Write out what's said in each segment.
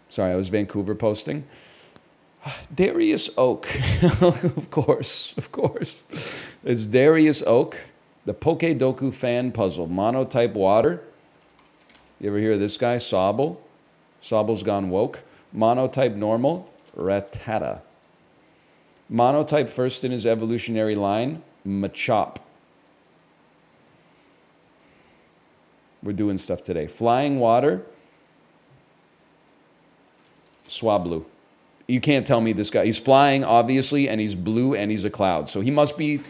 Sorry, I was Vancouver posting. Darius Oak. Of course. It's Darius Oak. The Pokedoku fan puzzle. Monotype water. You ever hear of this guy? Sobble. Sobble's gone woke. Monotype normal. Rattata. Monotype first in his evolutionary line. Machop. We're doing stuff today. Flying water. Swablu. You can't tell me this guy. He's flying, obviously, and he's blue, and he's a cloud. So he must be...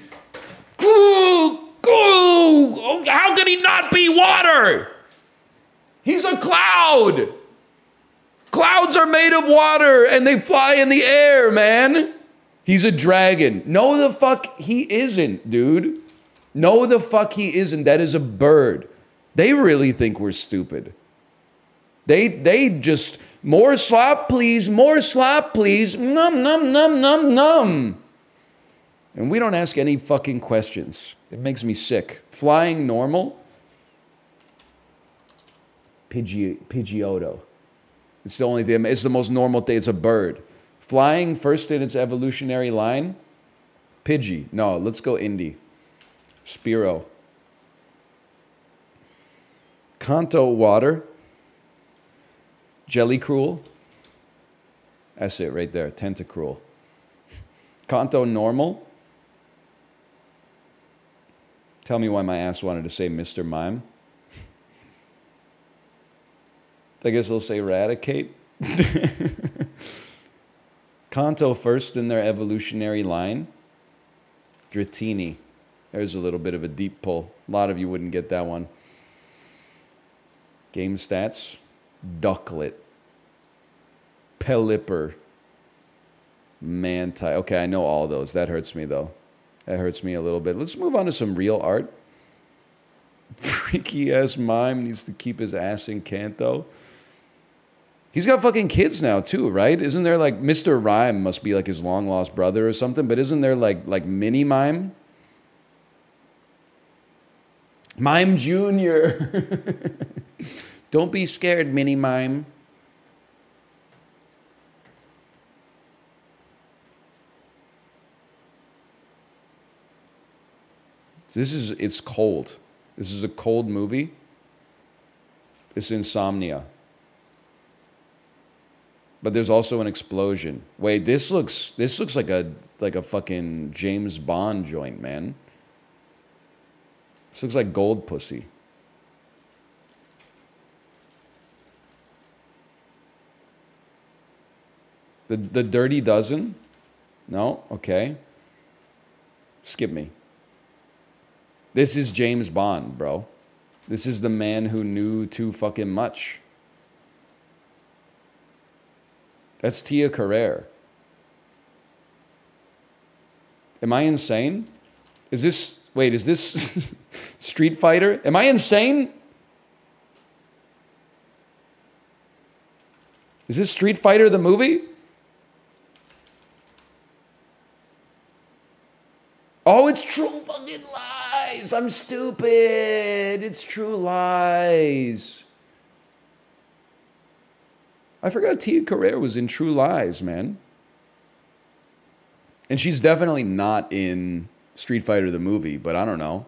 How could he not be water? He's a cloud. Clouds are made of water, and they fly in the air, man. He's a dragon. No, the fuck he isn't, dude. No, the fuck he isn't. That is a bird. They really think we're stupid. They just... More slop, please. More slop, please. Num, num, num, num, num. And we don't ask any fucking questions. It makes me sick. Flying normal. Pidgeotto. It's the only thing. It's the most normal thing. It's a bird. Flying first in its evolutionary line. Pidgey. No, let's go indie. Spearow. Kanto water. Jellycruel. That's it right there. Tentacruel. Kanto normal. Tell me why my ass wanted to say Mr. Mime. I guess they'll say eradicate. Kanto first in their evolutionary line. Dratini. There's a little bit of a deep pull. A lot of you wouldn't get that one. Game stats. Ducklet. Pelipper. Manti. Okay, I know all those. That hurts me, though. That hurts me a little bit. Let's move on to some real art. Freaky-ass mime needs to keep his ass in Kanto. He's got fucking kids now, too, right? Isn't there, like, Mr. Rhyme must be, like, his long-lost brother or something, but isn't there, like Mini Mime? Mime Jr. Don't be scared, Mini Mime. It's cold. This is a cold movie. It's Insomnia. But there's also an explosion. Wait, this looks like a fucking James Bond joint, man. This looks like Gold Pussy. The Dirty Dozen? No? Okay. Skip me. This is James Bond, bro. This is the man who knew too fucking much. That's Tia Carrere. Am I insane? Is this... Wait, is this Street Fighter? Am I insane? Is this Street Fighter the movie? Oh, it's True Fucking Lies. I'm stupid. It's True Lies. I forgot Tia Carrere was in True Lies, man. And she's definitely not in Street Fighter the movie, but I don't know.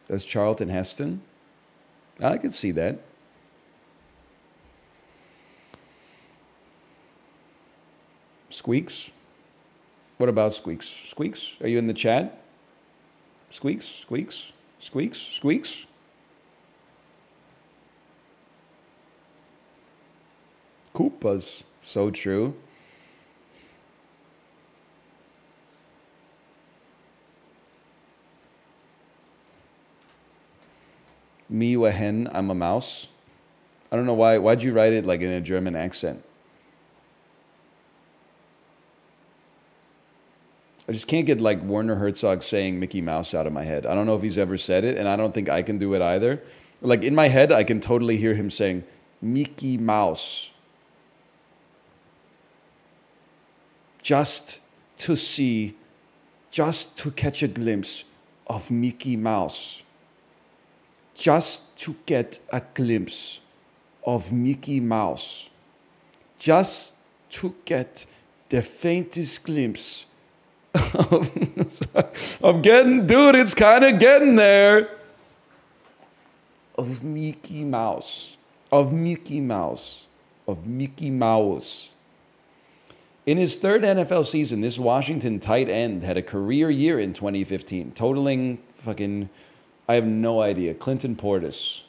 That's Charlton Heston? I could see that. Squeaks? What about Squeaks? Squeaks? Are you in the chat? Squeaks? Squeaks? Squeaks? Squeaks? Koopas. So true. Me, you a hen, I'm a mouse. I don't know why. Why'd you write it like in a German accent? I just can't get like Werner Herzog saying Mickey Mouse out of my head. I don't know if he's ever said it, and I don't think I can do it either. Like in my head, I can totally hear him saying Mickey Mouse. Just to see, just to catch a glimpse of Mickey Mouse. Just to get a glimpse of Mickey Mouse. just to get the faintest glimpse of, I'm getting, dude, it's kind of getting there. Of Mickey Mouse. Of Mickey Mouse. Of Mickey Mouse. In his third NFL season, this Washington tight end had a career year in 2015, totaling fucking, I have no idea, Clinton Portis.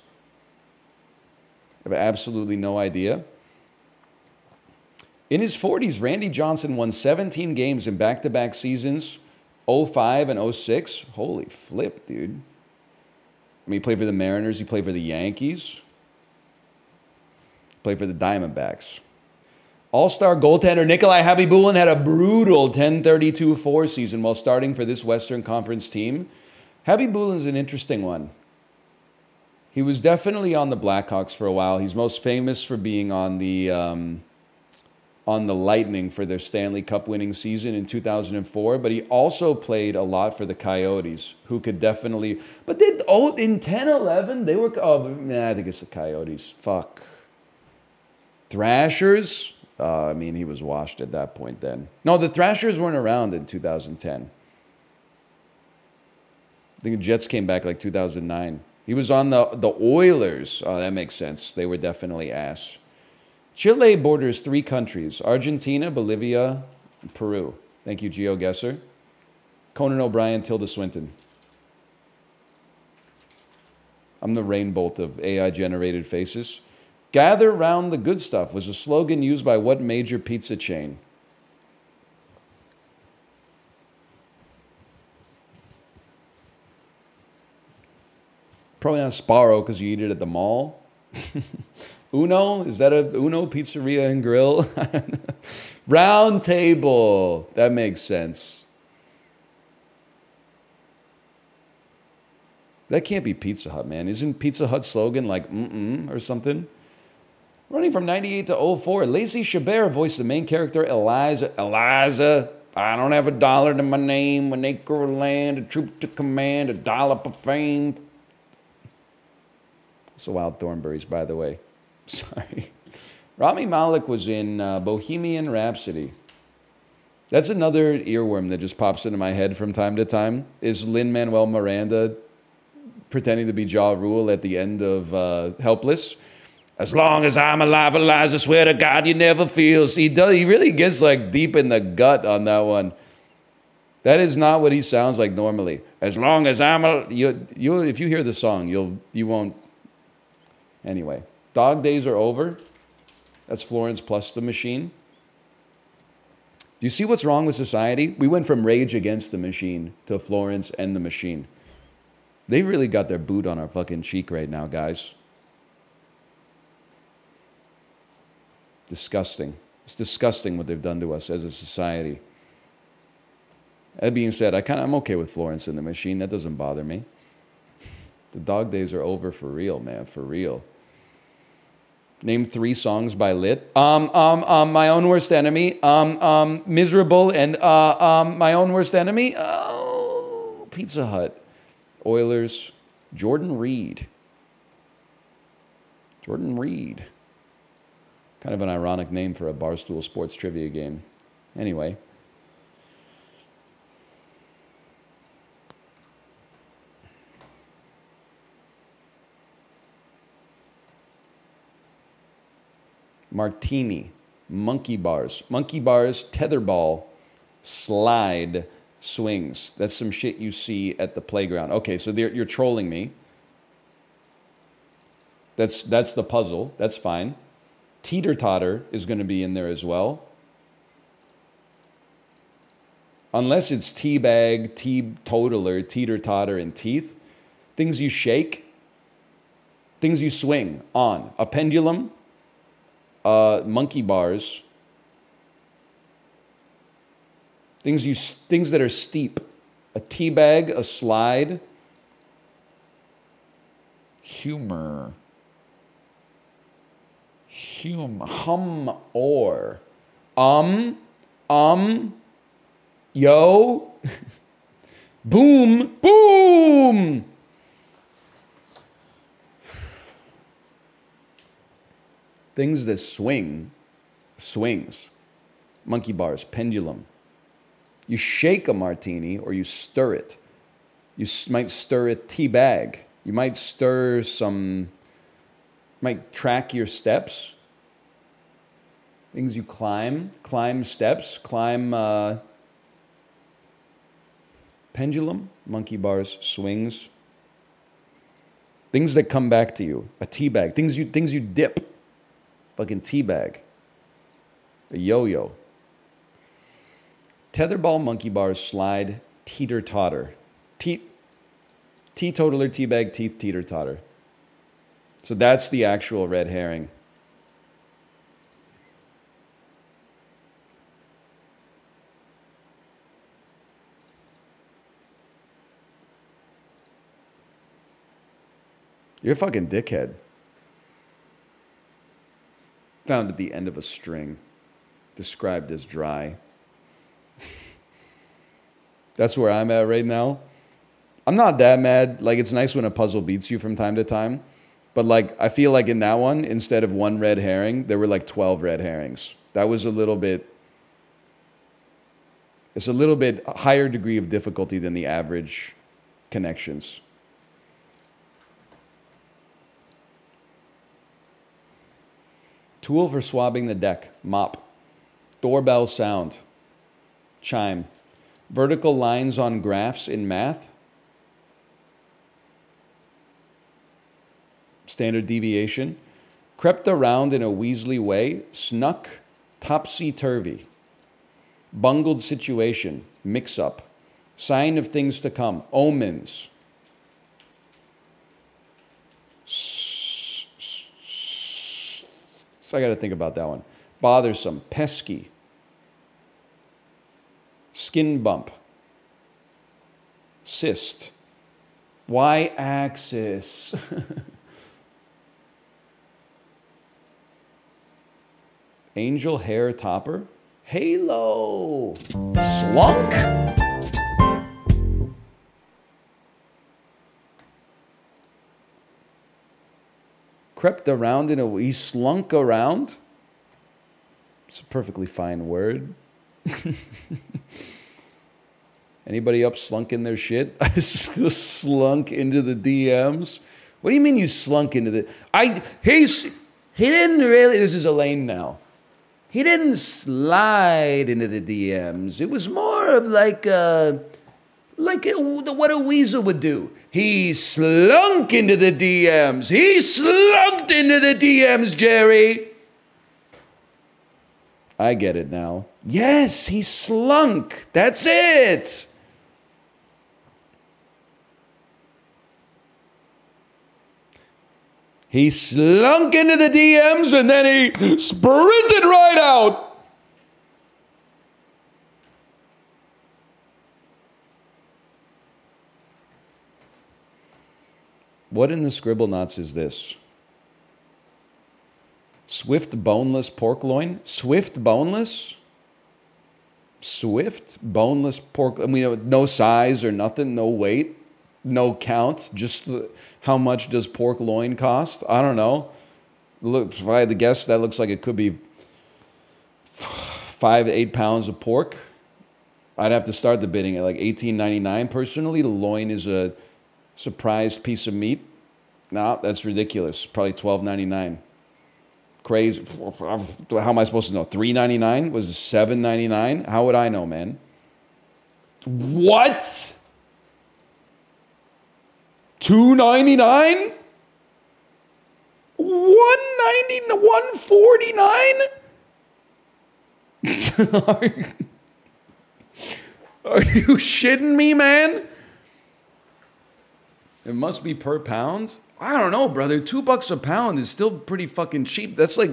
I have absolutely no idea. In his 40s, Randy Johnson won 17 games in back-to-back seasons, 05 and 06. Holy flip, dude. I mean, he played for the Mariners. He played for the Yankees. Played for the Diamondbacks. All-star goaltender Nikolai Habibulin had a brutal 10-32-4 season while starting for this Western Conference team. Habibulin's an interesting one. He was definitely on the Blackhawks for a while. He's most famous for being on the Lightning for their Stanley Cup winning season in 2004, but he also played a lot for the Coyotes, who could definitely, but in 10-11, they were, I think it's the Coyotes. Fuck. Thrashers? I mean, he was washed at that point then. No, the Thrashers weren't around in 2010. I think the Jets came back like 2009. He was on the Oilers. Oh, that makes sense. They were definitely ass. Chile borders 3 countries, Argentina, Bolivia, and Peru. Thank you, GeoGuessr. Conan O'Brien, Tilda Swinton. I'm the rainbolt of AI-generated faces. Gather round the good stuff was a slogan used by what major pizza chain? Probably not Sparrow because you eat it at the mall. Uno? Is that a Uno Pizzeria and Grill? Round Table. That makes sense. That can't be Pizza Hut, man. Isn't Pizza Hut's slogan like or something? Running from 98 to 04, Lacey Chabert voiced the main character, Eliza. Eliza, I don't have $1 to my name, an acre of land, a troop to command, $1 for fame. So Wild Thornberrys, by the way. Sorry. Rami Malek was in Bohemian Rhapsody. That's another earworm that just pops into my head from time to time. Is Lin-Manuel Miranda pretending to be Ja Rule at the end of Helpless? As long as I'm alive, Eliza, swear to God you never feel. See, he really gets like deep in the gut on that one. That is not what he sounds like normally. As long as I'm if you hear the song, you won't. Anyway, Dog Days Are Over. That's Florence plus the Machine. Do you see what's wrong with society? We went from Rage Against the Machine to Florence and the Machine. They really got their boot on our fucking cheek right now, guys. Disgusting. It's disgusting what they've done to us as a society. That being said, I'm okay with Florence and the Machine. That doesn't bother me. The Dog Days Are Over for real, man, for real. Name 3 songs by Lit. My Own Worst Enemy. Miserable and My Own Worst Enemy. Oh, Pizza Hut. Oilers. Jordan Reed. Jordan Reed. Kind of an ironic name for a Barstool Sports trivia game. Anyway. Martini. Monkey bars. Monkey bars, tetherball, slide, swings. That's some shit you see at the playground. Okay, so you're trolling me. That's the puzzle. That's fine. Teeter-totter is going to be in there as well. Unless it's teabag, teetotaler, teeter-totter, and teeth. Things you shake. Things you swing on. A pendulum. Monkey bars. Things that are steep. A teabag, a slide. Humor. Hum or. Yo. Boom. Boom. Things that swing. swings. Monkey bars, pendulum. You shake a martini or you stir it. You might stir a tea bag. You might stir some, might track your steps. Things you climb steps, climb pendulum, monkey bars, swings. Things that come back to you. A tea bag, things you dip. Fucking tea bag. A yo-yo. Tetherball, monkey bars, slide, teeter-totter. Teetotaler, teabag, teeth, teeter-totter. So that's the actual red herring. You're a fucking dickhead. Found at the end of a string. Described as dry. That's where I'm at right now. I'm not that mad. Like, it's nice when a puzzle beats you from time to time. But, like, I feel like in that one, instead of one red herring, there were like 12 red herrings. That was a little bit... It's a little bit higher degree of difficulty than the average connections. Tool for swabbing the deck. Mop. Doorbell sound. Chime. Vertical lines on graphs in math. Standard deviation. Crept around in a Weasley way. Snuck. Topsy-turvy. Bungled situation. Mix-up. Sign of things to come. Omens. So I got to think about that one. Bothersome. Pesky. Skin bump. Cyst. Y-axis. Angel hair topper. Halo. Slunk. Crept around in a... He slunk around. It's a perfectly fine word. Anybody up slunk in their shit? I slunk into the DMs. What do you mean you slunk into the... He didn't really... This is Elaine now. He didn't slide into the DMs. It was more of like what a weasel would do. He slunk into the DMs. He slunked into the DMs, Jerry. I get it now. Yes, he slunk. That's it. He slunk into the DMs and then he sprinted right out. What in the scribble knots is this? Swift boneless pork loin? Swift boneless? Swift boneless pork. I mean, no size or nothing, no weight, no count, just how much does pork loin cost? I don't know. Look, if I had to guess, that looks like it could be 5 to 8 pounds of pork. I'd have to start the bidding at like $18.99. Personally, the loin is a surprised piece of meat. No, that's ridiculous. Probably $12.99. Crazy. How am I supposed to know? $3.99? Was it $7.99? How would I know, man? What? $2.99? $1.49? Are you shitting me, man? It must be per pound? I don't know, brother. $2 a pound is still pretty fucking cheap. That's like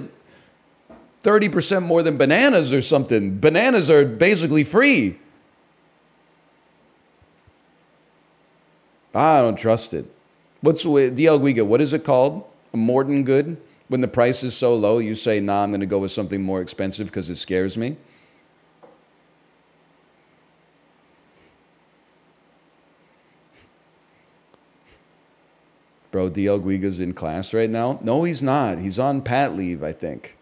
30% more than bananas or something. Bananas are basically free. I don't trust it. What's DL Guiga? What is it called? A Morton good? When the price is so low, you say, nah, I'm going to go with something more expensive because it scares me. Bro, DL Guiga's in class right now? No, he's not. He's on pat leave, I think.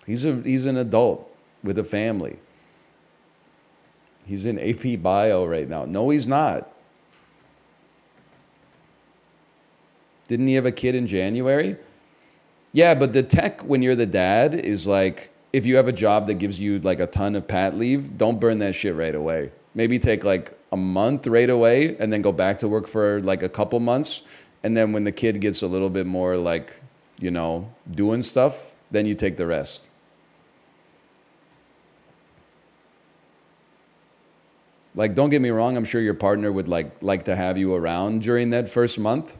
He's an adult with a family. He's in AP Bio right now. No, he's not. Didn't he have a kid in January? Yeah, but the tech when you're the dad is like, if you have a job that gives you like a ton of pat leave, don't burn that shit right away. Maybe take like a month right away and then go back to work for like a couple months. And then when the kid gets a little bit more like, you know, doing stuff, then you take the rest. Like, don't get me wrong, I'm sure your partner would like to have you around during that first month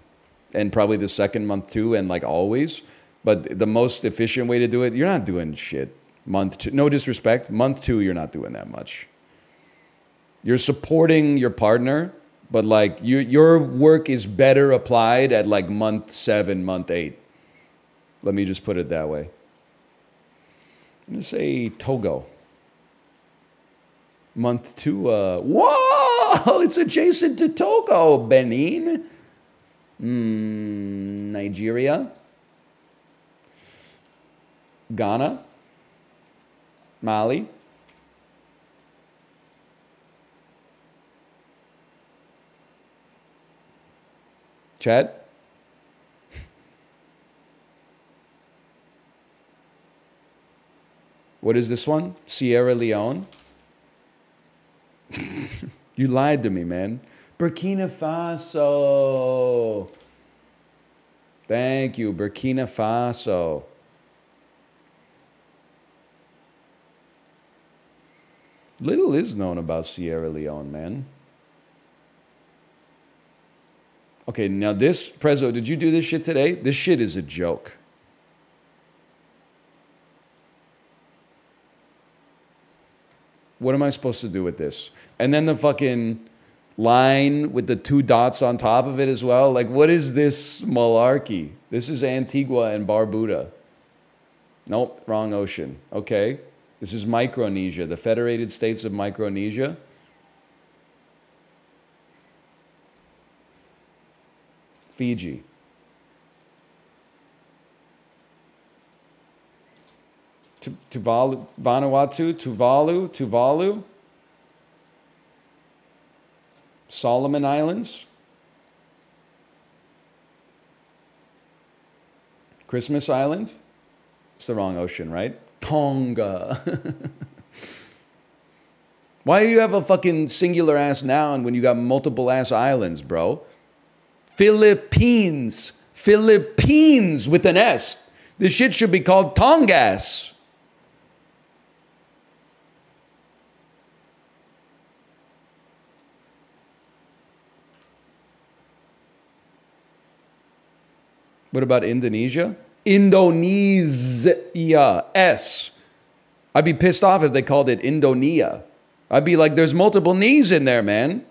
and probably the second month too, and like always. But the most efficient way to do it, you're not doing shit. Month two, no disrespect, month two, you're not doing that much. You're supporting your partner, but like your work is better applied at like month 7, month 8. Let me just put it that way. I'm gonna say Togo. Month 2, whoa, it's adjacent to Togo, Benin. Nigeria. Ghana. Mali. Chad? What is this one? Sierra Leone? You lied to me, man. Burkina Faso. Thank you, Burkina Faso. Little is known about Sierra Leone, man. Okay, now this, Prezzo, did you do this shit today? This shit is a joke. What am I supposed to do with this? And then the fucking line with the 2 dots on top of it as well. Like, what is this malarkey? This is Antigua and Barbuda. Nope, wrong ocean. Okay. This is Micronesia, the Federated States of Micronesia. Fiji. Tuvalu, Vanuatu, Tuvalu. Solomon Islands. Christmas Island. It's the wrong ocean, right? Tonga. Why do you have a fucking singular ass noun when you got multiple ass islands, bro? Philippines. Philippines with an S. This shit should be called Tongas. What about Indonesia? Indonesia. S. I'd be pissed off if they called it Indonesia. I'd be like, there's multiple knees in there, man.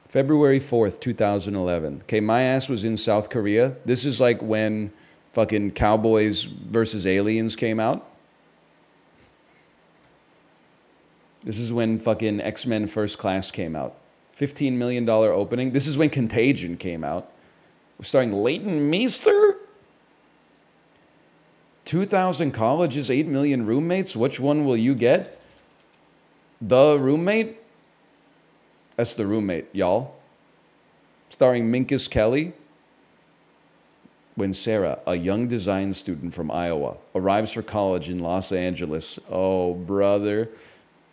February 4th, 2011. Okay, my ass was in South Korea. This is like when fucking Cowboys versus Aliens came out. This is when fucking X-Men First Class came out. $15 million opening. This is when Contagion came out. We're starring Leighton Meester. 2,000 colleges, 8 million roommates. Which one will you get? The Roommate? That's The Roommate, y'all. Starring Minkus Kelly. When Sarah, a young design student from Iowa, arrives for college in Los Angeles. Oh, brother.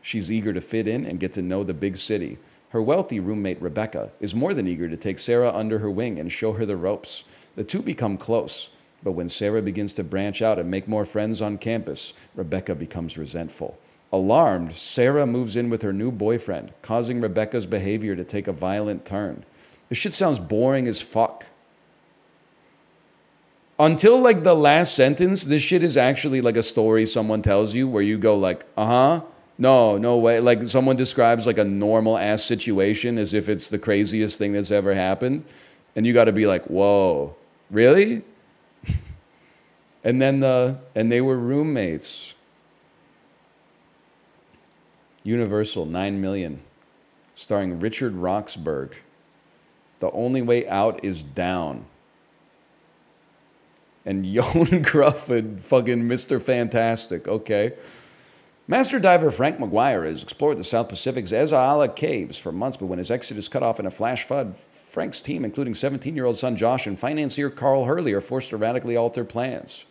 She's eager to fit in and get to know the big city. Her wealthy roommate, Rebecca, is more than eager to take Sarah under her wing and show her the ropes. The two become close, but when Sarah begins to branch out and make more friends on campus, Rebecca becomes resentful. Alarmed, Sarah moves in with her new boyfriend, causing Rebecca's behavior to take a violent turn. This shit sounds boring as fuck. Until like the last sentence, this shit is actually like a story someone tells you where you go like, uh-huh. No, no way. Like someone describes like a normal ass situation as if it's the craziest thing that's ever happened. And you got to be like, whoa, really? And they were roommates. Universal, 9 million. Starring Richard Roxburgh. The only way out is down. And Joan Gruff and fucking Mr. Fantastic. Okay. Master diver Frank McGuire has explored the South Pacific's Ezala Caves for months, but when his exit is cut off in a flash flood, Frank's team, including 17-year-old son Josh and financier Carl Hurley, are forced to radically alter plans.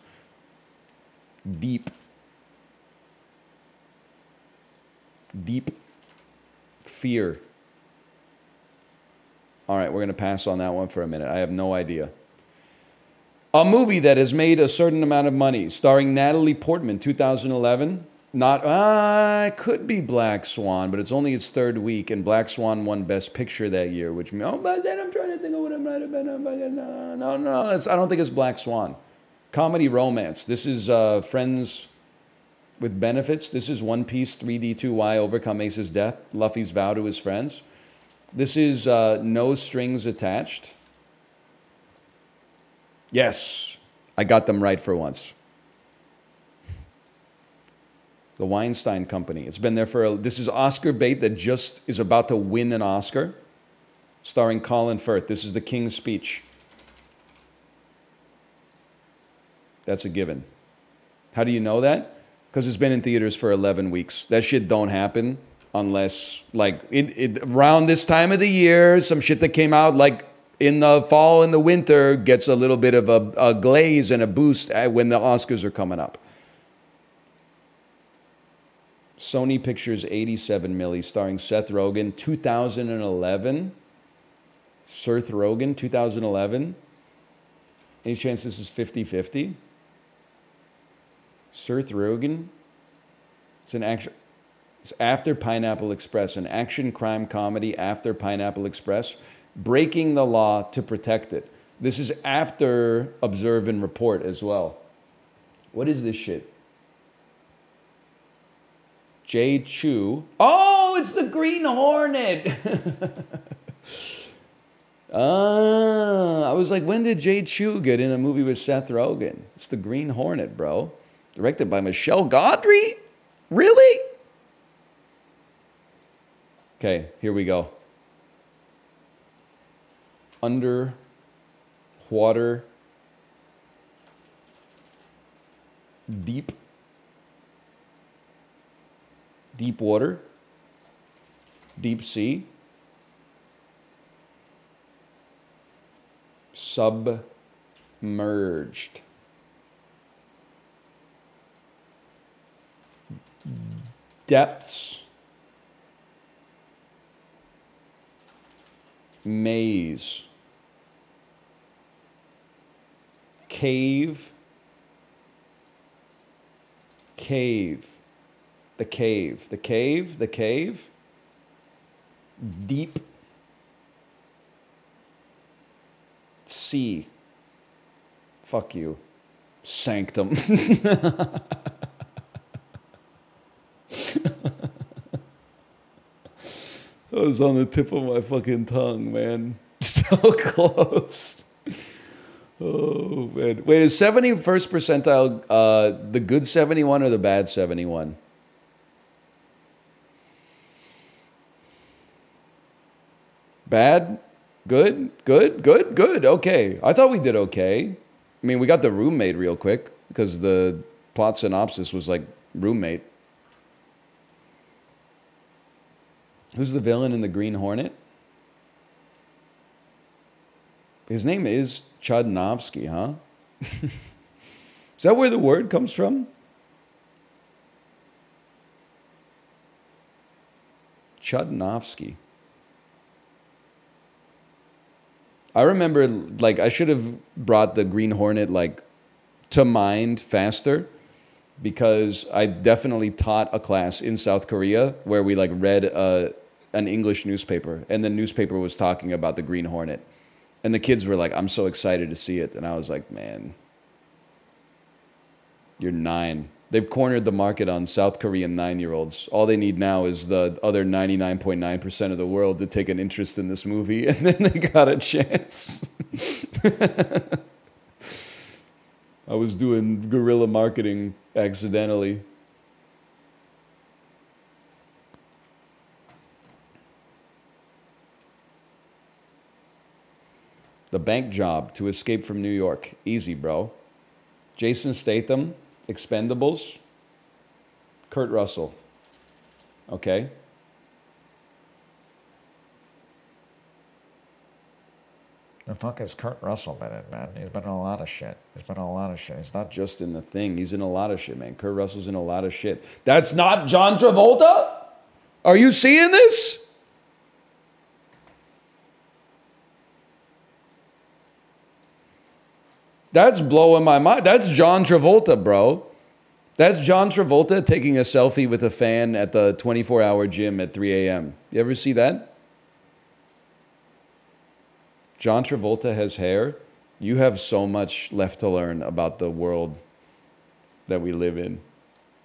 Deep. Deep fear. All right, we're going to pass on that one for a minute. I have no idea. A movie that has made a certain amount of money, starring Natalie Portman, 2011. It could be Black Swan, but it's only its third week, and Black Swan won Best Picture that year, which, but then I'm trying to think of what it might have been. No, I don't think it's Black Swan. Comedy romance. This is Friends with Benefits. This is One Piece 3D2Y Overcome Ace's Death, Luffy's vow to his friends. This is No Strings Attached. Yes, I got them right for once. The Weinstein Company. It's been there for this is Oscar bait that just is about to win an Oscar. Starring Colin Firth. This is The King's Speech. That's a given. How do you know that? Because it's been in theaters for 11 weeks. That shit don't happen unless, like, around this time of the year, some shit that came out, like, in the fall and the winter gets a little bit of a glaze and a boost when the Oscars are coming up. Sony Pictures 87 milli, starring Seth Rogen, 2011. Seth Rogen, 2011. Any chance this is 50-50? Seth Rogen. It's an action. It's after Pineapple Express, an action crime comedy after Pineapple Express, breaking the law to protect it. This is after Observe and Report as well. What is this shit? Jay Chu. Oh, it's the Green Hornet. I was like, when did Jay Chu get in a movie with Seth Rogen? It's the Green Hornet, bro. Directed by Michelle Godry? Really? Okay, here we go. Underwater. Deep water. Deep sea. Submerged. Depths. Maze. Cave. Cave. The cave. The cave. The cave. Deep sea. Fuck you. Sanctum. That was on the tip of my fucking tongue, man. So close. Oh, man. Wait, is 71st percentile the good 71 or the bad 71? Bad? Good? Good? Good? Good. Okay. I thought we did okay. I mean, we got the roommate real quick because the plot synopsis was like roommate. Who's the villain in the Green Hornet? His name is Chudnovsky, huh? Is that where the word comes from? Chudnovsky. I remember, like, I should have brought the Green Hornet, like, to mind faster because I definitely taught a class in South Korea where we, like, read an English newspaper, and the newspaper was talking about the Green Hornet. And the kids were like, I'm so excited to see it. And I was like, man, you're 9. They've cornered the market on South Korean 9-year-olds. All they need now is the other 99.9% of the world to take an interest in this movie, and then they got a chance. I was doing guerrilla marketing accidentally. The bank job to escape from New York. Easy, bro. Jason Statham, Expendables, Kurt Russell. Okay. The fuck has Kurt Russell been in, man? He's been in a lot of shit. He's been in a lot of shit. He's not just in The Thing. He's in a lot of shit, man. Kurt Russell's in a lot of shit. That's not John Travolta? Are you seeing this? That's blowing my mind. That's John Travolta, bro. That's John Travolta taking a selfie with a fan at the 24-hour gym at 3 a.m. You ever see that? John Travolta has hair. You have so much left to learn about the world that we live in.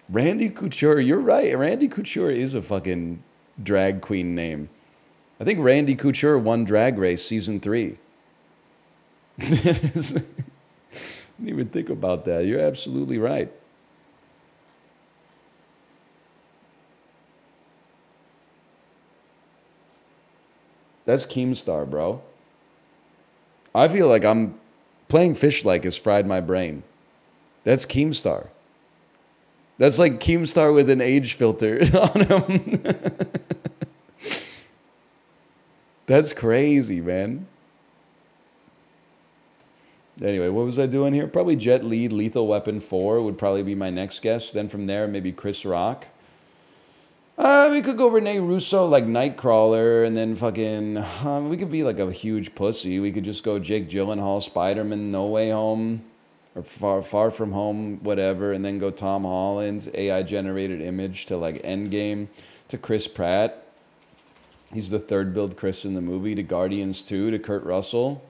Randy Couture, you're right. Randy Couture is a fucking drag queen name. I think Randy Couture won Drag Race season 3. I didn't even think about that. You're absolutely right. That's Keemstar, bro. I feel like I'm playing Fish Like has fried my brain. That's Keemstar. That's like Keemstar with an age filter on him. That's crazy, man. Anyway, what was I doing here? Probably Jet Li, Lethal Weapon 4 would probably be my next guess. Then from there, maybe Chris Rock. We could go Rene Russo, like Nightcrawler, and then fucking... we could be like a huge pussy. We could just go Jake Gyllenhaal, Spider-Man, No Way Home, or Far From Home, whatever, and then go Tom Holland's AI-generated image to like Endgame, to Chris Pratt. He's the third build Chris in the movie, to Guardians 2, to Kurt Russell.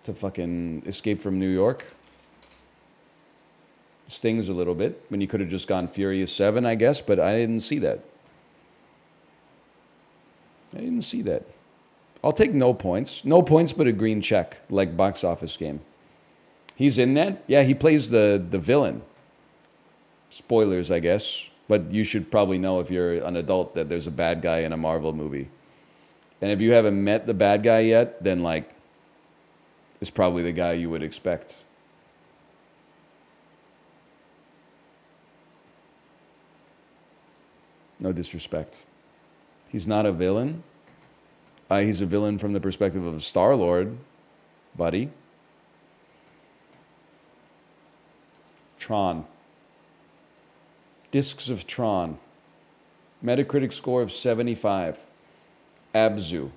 To fucking Escape from New York. Stings a little bit when you could have just gone Furious 7, I guess, but I didn't see that. I didn't see that. I'll take no points. No points, but a green check, like Box Office Game. He's in that? Yeah, he plays the villain. Spoilers, I guess. But you should probably know if you're an adult that there's a bad guy in a Marvel movie. And if you haven't met the bad guy yet, then like, it's probably the guy you would expect. No disrespect. He's not a villain. He's a villain from the perspective of Star-Lord, buddy. Tron. Discs of Tron. Metacritic score of 75. Abzu.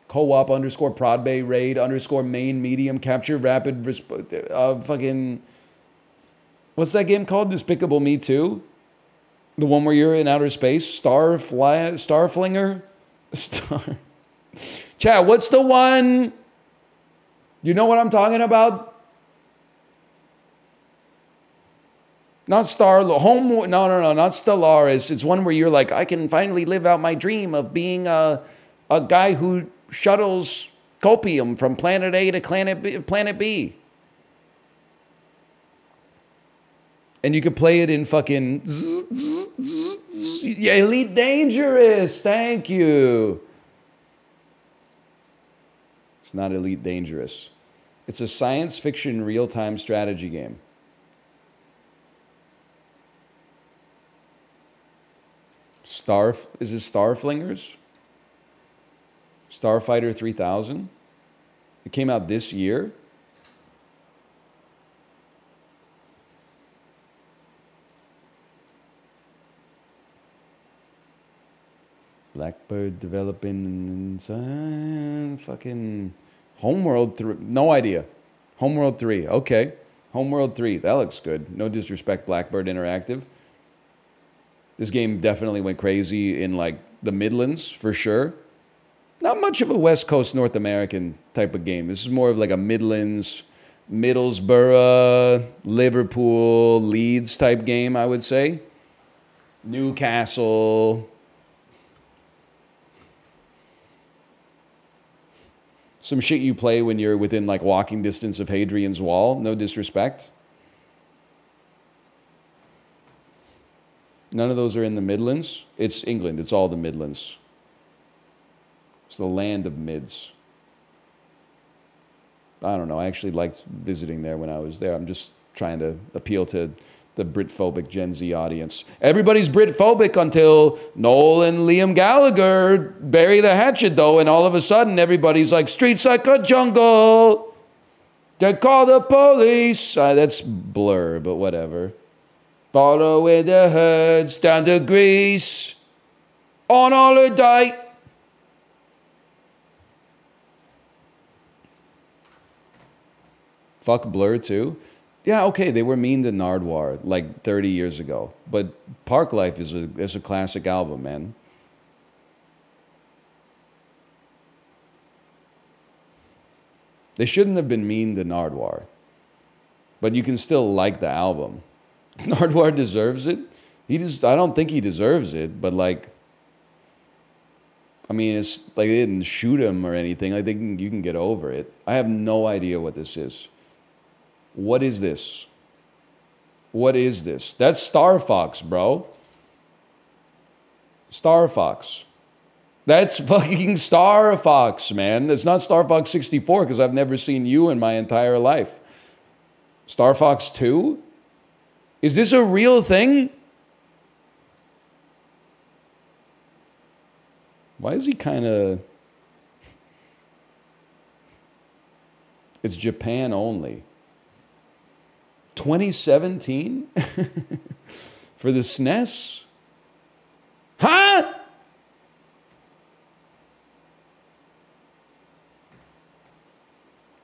Co-op _ Prodbay raid _ main medium capture rapid fucking... What's that game called? Despicable Me 2? The one where you're in outer space? Starflinger? Chat, what's the one? You know what I'm talking about? Not no, not Stellaris. It's one where you're like, I can finally live out my dream of being a guy who shuttles copium from planet A to planet B. And you could play it in fucking... Yeah, Elite Dangerous. Thank you. It's not Elite Dangerous. It's a science fiction real-time strategy game. Is it Starflingers? Starfighter 3000? It came out this year. Blackbird developing fucking Homeworld 3. No idea. Homeworld 3. Okay. Homeworld 3. That looks good. No disrespect, Blackbird Interactive. This game definitely went crazy in like the Midlands for sure. Not much of a West Coast North American type of game. This is more of like a Midlands, Middlesbrough, Liverpool, Leeds type game, I would say. Newcastle. Some shit you play when you're within like walking distance of Hadrian's Wall. No disrespect. None of those are in the Midlands. It's England. It's all the Midlands. It's the land of mids. I don't know. I actually liked visiting there when I was there. I'm just trying to appeal to the Britphobic Gen Z audience. Everybody's Britphobic until Noel and Liam Gallagher bury the hatchet, though, and all of a sudden everybody's like, streets like a jungle. They call the police. That's Blur, but whatever. Follow with the herds down to Greece on holiday. Fuck Blur too. Yeah, okay, they were mean to Nardwuar like 30 years ago, but Park Life is a classic album, man. They shouldn't have been mean to Nardwuar, but you can still like the album. Nardwuar deserves it. I don't think he deserves it, but like, I mean, it's like they didn't shoot him or anything. I think you can get over it. I have no idea what this is. What is this? What is this? That's Star Fox, bro. Star Fox. That's fucking Star Fox, man. It's not Star Fox 64 because I've never seen you in my entire life. Star Fox 2? Is this a real thing? Why is he kind of... It's Japan only. 2017? For the SNES? Huh?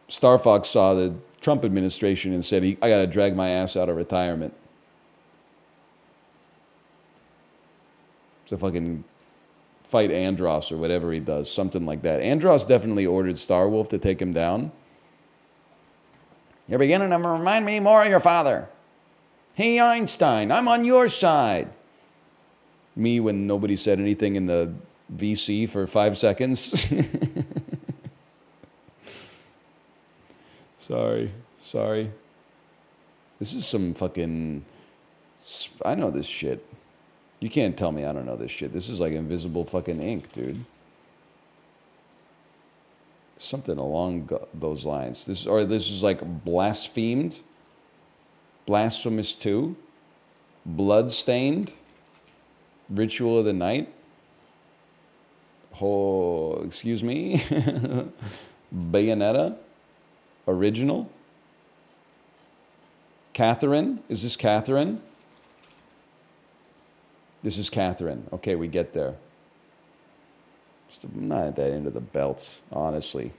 Star Fox saw the Trump administration and said, I got to drag my ass out of retirement. So fucking fight Andros or whatever he does, something like that. Andros definitely ordered Starwolf to take him down. You're beginning to remind me more of your father. Hey, Einstein, I'm on your side. Me when nobody said anything in the VC for 5 seconds. Sorry. This is some fucking... I know this shit. You can't tell me I don't know this shit. This is like invisible fucking ink, dude. Something along those lines. This is like Blasphemed, Blasphemous 2, Bloodstained, Ritual of the Night. Oh, excuse me. Bayonetta, Original. Catherine. Is this Catherine? This is Catherine. Okay, we get there. I'm not that into the belts, honestly.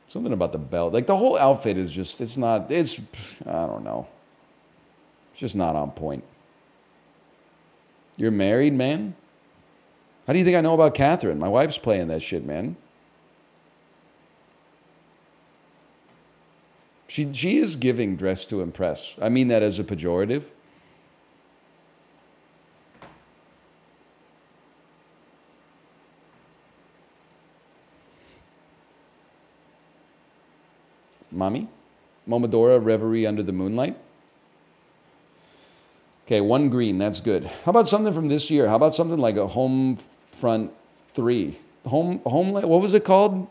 Something about the belt. Like, the whole outfit is just, I don't know. It's just not on point. You're married, man? How do you think I know about Catherine? My wife's playing that shit, man. She is giving Dress to Impress. I mean that as a pejorative. Mommy? Momodora, Reverie Under the Moonlight. Okay, 1 green, that's good. How about something from this year? How about something like a Homefront 3? What was it called?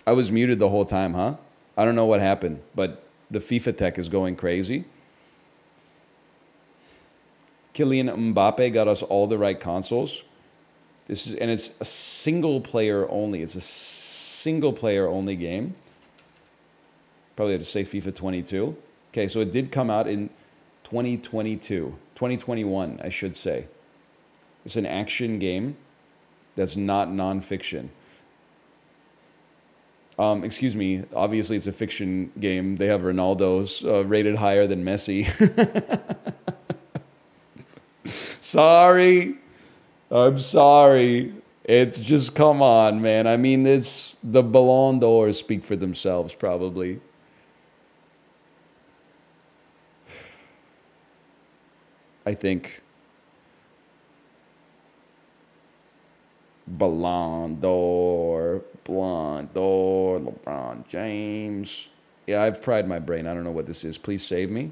I was muted the whole time, huh? I don't know what happened, but the FIFA tech is going crazy. Kylian Mbappe got us all the right consoles. And it's a single player only. It's a single player only game. Probably have to say FIFA 22. Okay, so it did come out in 2022. 2021, I should say. It's an action game that's not nonfiction. Excuse me, obviously it's a fiction game. They have Ronaldo's rated higher than Messi. Sorry. I'm sorry. It's just, come on, man. I mean, it's the Ballon d'Or speak for themselves, probably. I think. Ballon d'Or, LeBron James. Yeah, I've fried my brain. I don't know what this is. Please save me.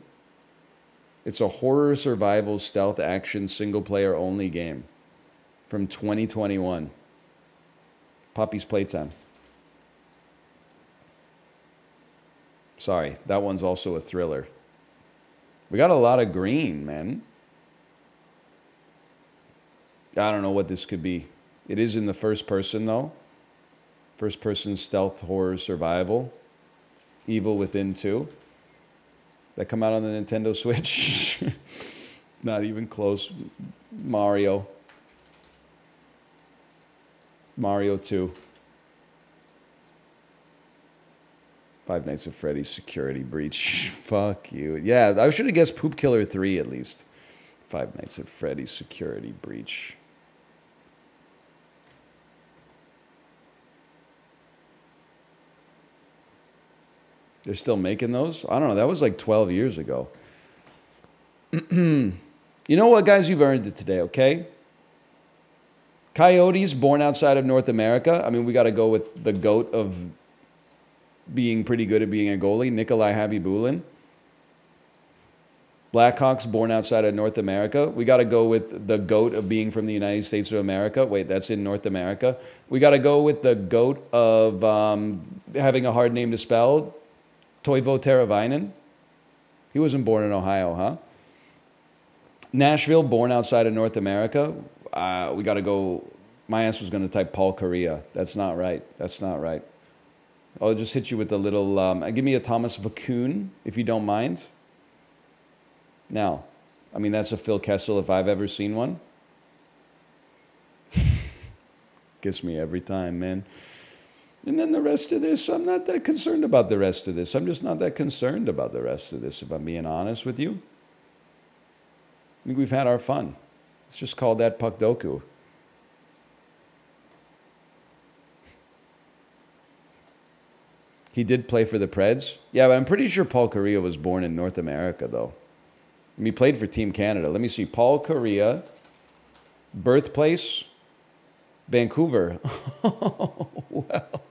It's a horror survival stealth action single player only game from 2021. Poppy's Playtime. Sorry, that one's also a thriller. We got a lot of green, man. I don't know what this could be. It is in the first person, though. First person stealth horror survival. Evil Within 2. That come out on the Nintendo Switch. Not even close. Mario. Mario 2. Five Nights at Freddy's Security Breach. Fuck you. Yeah, I should have guessed Poop Killer 3 at least. Five Nights at Freddy's Security Breach. They're still making those? I don't know. That was like 12 years ago. You know what, guys? You've earned it today, okay? Coyotes born outside of North America. I mean, we got to go with the GOAT of being pretty good at being a goalie, Nikolai Habibulin. Blackhawks born outside of North America. We got to go with the GOAT of being from the United States of America. Wait, that's in North America. We got to go with the GOAT of having a hard name to spell, Toivo Teravainen. He wasn't born in Ohio, huh? Nashville, born outside of North America. We got to go. My ass was going to type Paul Correa. That's not right. That's not right. I'll just hit you with a little. Give me a Thomas Vacuum, if you don't mind. Now, I mean, that's a Phil Kessel if I've ever seen one. Gets me every time, man. And then the rest of this, I'm not that concerned about the rest of this. I'm just not that concerned about the rest of this, if I'm being honest with you. I think we've had our fun. Let's just call that Puck Doku. He did play for the Preds. Yeah, but I'm pretty sure Paul Correa was born in North America, though. He played for Team Canada. Let me see. Paul Correa, birthplace, Vancouver. Well,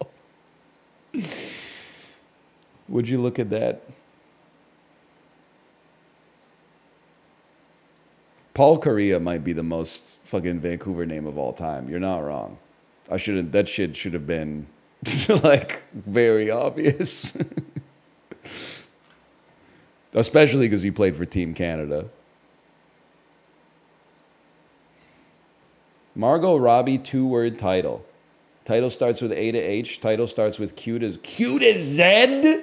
would you look at that? Paul Correa might be the most fucking Vancouver name of all time. You're not wrong. That shit should have been like very obvious. Especially because he played for Team Canada. Margot Robbie, two-word title. Title starts with A to H. Title starts with Q to Z.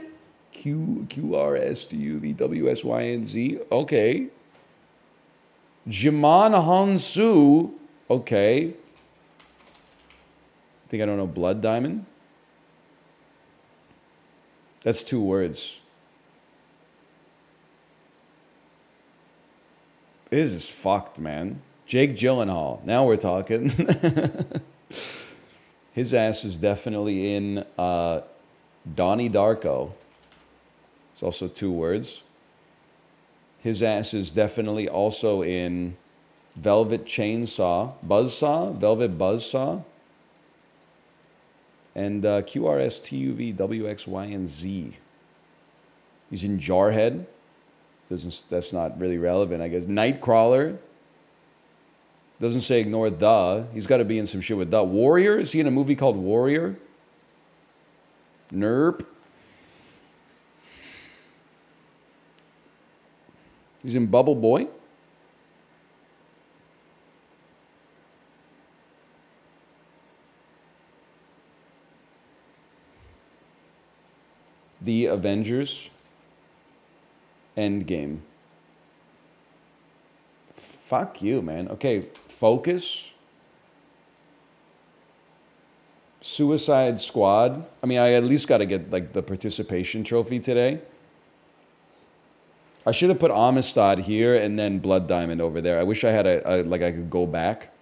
Q-R-S-T-U-V-W-S-Y-N-Z. Okay. Jimon Honsu. Okay. Think I don't know Blood Diamond? That's 2 words. This is fucked, man. Jake Gyllenhaal. Now we're talking. His ass is definitely in Donnie Darko. It's also 2 words. His ass is definitely also in Velvet Chainsaw. Buzzsaw? Velvet Buzzsaw? And QRSTUVWXYZ. He's in Jarhead. That's not really relevant, I guess. Nightcrawler. Doesn't say ignore the. He's got to be in some shit with the. Warrior? Is he in a movie called Warrior? Nerp. He's in Bubble Boy. The Avengers. Endgame. Fuck you, man. Okay, focus. Suicide Squad. I mean, I at least got to get like the participation trophy today. I should have put Amistad here and then Blood Diamond over there. I wish I had like I could go back.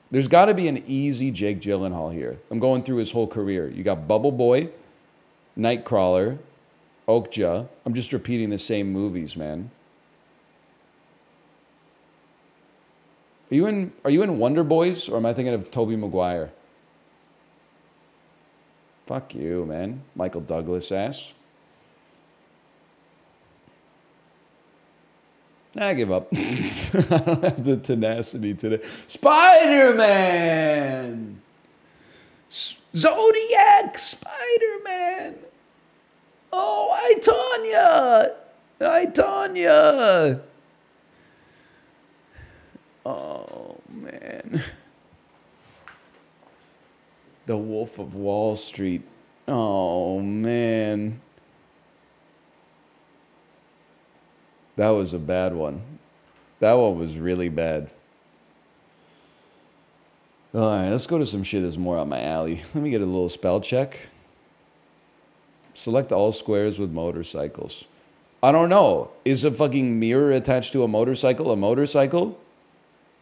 There's got to be an easy Jake Gyllenhaal here. I'm going through his whole career. You got Bubble Boy, Nightcrawler, Okja. I'm just repeating the same movies, man. Are you in Wonder Boys, or am I thinking of Tobey Maguire? Fuck you, man. Michael Douglas ass. I give up. I don't have the tenacity today. Spider-Man! Zodiac Spider-Man! Oh, I Tanya! Oh, man. The Wolf of Wall Street. Oh, man. That was a bad one. That one was really bad. All right, let's go to some shit that's more up my alley. Let me get a little spell check. Select all squares with motorcycles. I don't know. Is a fucking mirror attached to a motorcycle a motorcycle?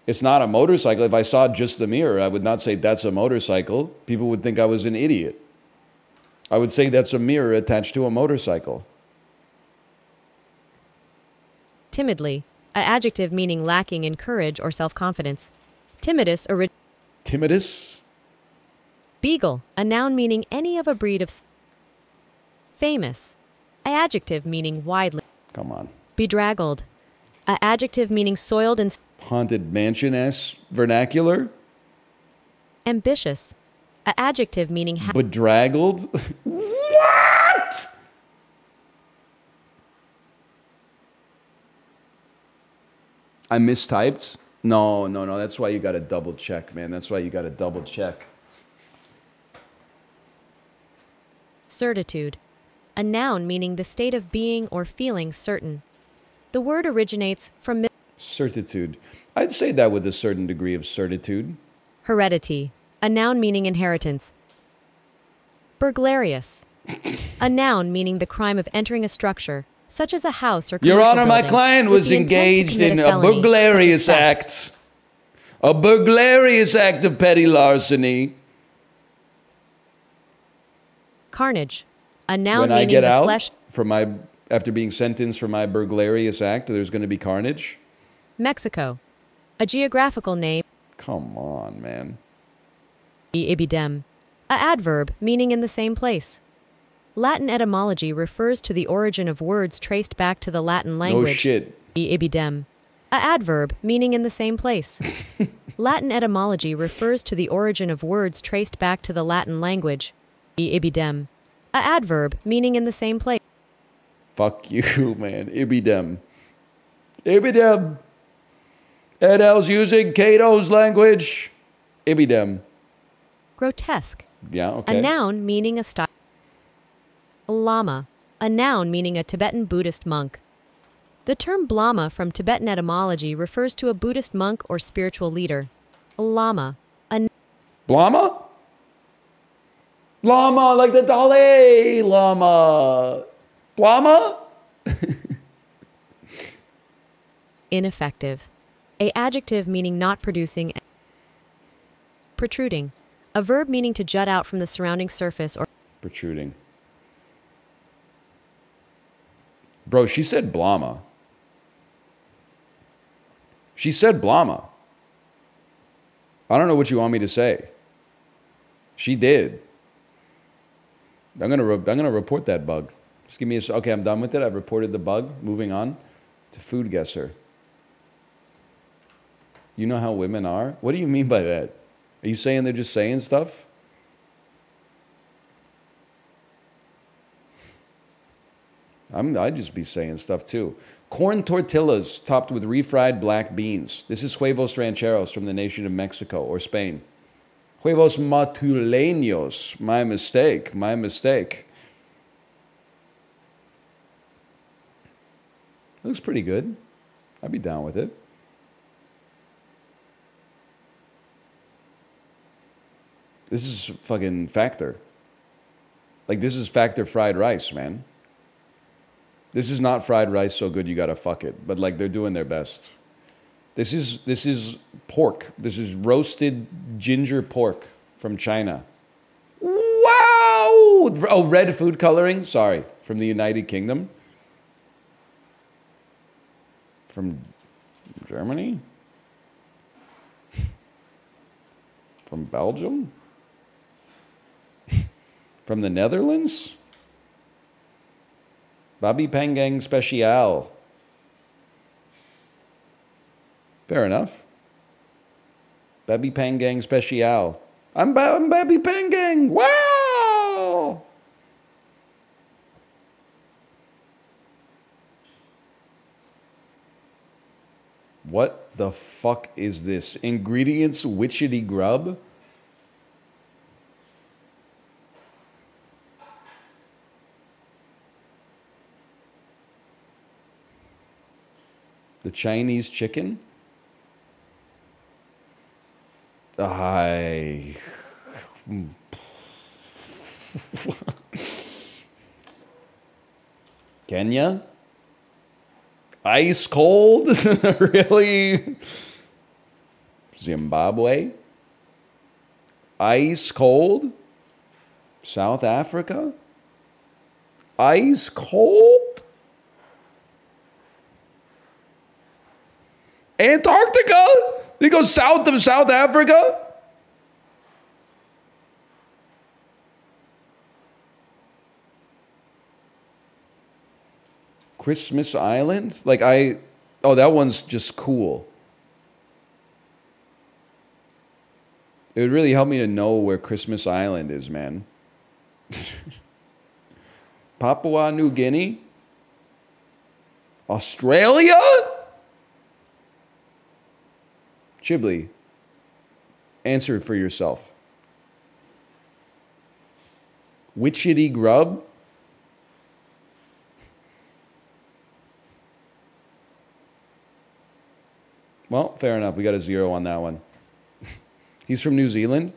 It's not a motorcycle. If I saw just the mirror, I would not say that's a motorcycle. People would think I was an idiot. I would say that's a mirror attached to a motorcycle. Timidly, an adjective meaning lacking in courage or self-confidence. Timidus or Timidus? Beagle, a noun meaning any of a breed of. Famous, an adjective meaning widely. Come on. Bedraggled, an adjective meaning soiled and. Haunted mansion-esque vernacular? Ambitious, an adjective meaning. Bedraggled? What? I mistyped? No. That's why you got to double check, man. That's why you got to double check. Certitude, a noun meaning the state of being or feeling certain. The word originates from certitude. I'd say that with a certain degree of certitude. heredity, a noun meaning inheritance. Burglarious, a noun meaning the crime of entering a structure, such as a house or commercial Your Honor, my building, client with was the intent to engaged commit in a felony, burglarious such as theft. act. A burglarious act of petty larceny. Carnage, a noun When I meaning get the out flesh. after being sentenced for my burglarious act, there's going to be carnage? Mexico, a geographical name. Come on, man. Ibidem, a adverb meaning in the same place. Latin etymology refers to the origin of words traced back to the Latin language. No shit. Ibidem, a adverb meaning in the same place. Latin etymology refers to the origin of words traced back to the Latin language. Ibidem, a adverb meaning in the same place. Fuck you, man. Ibidem. Ibidem. Ed L's using Cato's language. Ibidem. Grotesque, Yeah, okay. a noun meaning a style. Lama, a noun meaning a Tibetan Buddhist monk. The term Lama from Tibetan etymology refers to a Buddhist monk or spiritual leader. Lama, a Llama? Llama, like the Dalai Lama. Llama? ineffective, a adjective meaning not producing. Protruding, a verb meaning to jut out from the surrounding surface or. Protruding. Bro, she said Blama. She said Blama. I don't know what you want me to say. She did. I'm gonna report that bug. Just give me a. Okay, I'm done with it. I've reported the bug. Moving on to food guesser. You know how women are? What do you mean by that? Are you saying they're just saying stuff? I'd just be saying stuff too. Corn tortillas topped with refried black beans. This is huevos rancheros from the nation of Mexico or Spain. Huevos matuleños. My mistake. My mistake. Looks pretty good. I'd be down with it. This is fucking Factor. Like, this is Factor fried rice, man. This is not fried rice so good you gotta fuck it. But, like, they're doing their best. This is pork. This is roasted ginger pork from China. Wow! Oh, red food coloring? Sorry. From the United Kingdom. From Germany? From Belgium? From the Netherlands? Babi Pangang Special. Fair enough. Babi Pangang Special. I'm Babi Pangang. Wow! What the fuck is this? Ingredients witchetty grub? The Chinese chicken? Kenya? Ice cold? Really? Zimbabwe? Ice cold? South Africa? Ice cold? Antarctica? They go south of South Africa? Christmas Island? Like oh, that one's just cool. It would really help me to know where Christmas Island is, man. Papua New Guinea? Australia? Chibli, answer it for yourself. Witchetty grub? Well, fair enough. We got a 0 on that one. He's from New Zealand.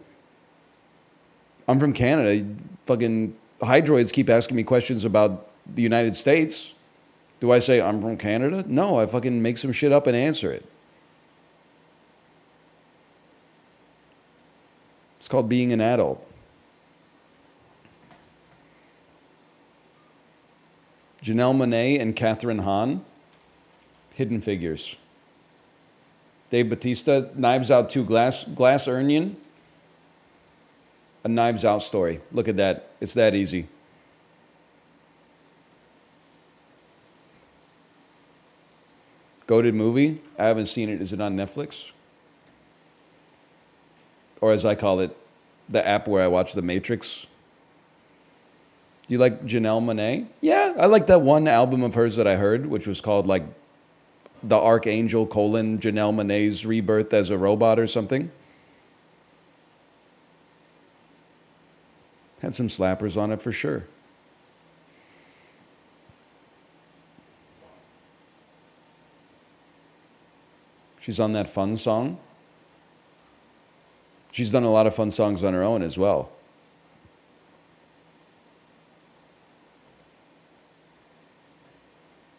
I'm from Canada. Fucking hydroids keep asking me questions about the United States. Do I say I'm from Canada? No, I fucking make some shit up and answer it. It's called being an adult. Janelle Monáe and Catherine Hahn. Hidden Figures. Dave Bautista, Knives Out 2, Glass Onion. A Knives Out story. Look at that. It's that easy. Goated movie. I haven't seen it. Is it on Netflix? Or as I call it, the app where I watch The Matrix. Do you like Janelle Monáe? Yeah, I like that one album of hers that I heard, which was called like The Archangel: Janelle Monáe's Rebirth as a Robot or something. Had some slappers on it for sure. She's on that fun song. She's done a lot of fun songs on her own as well.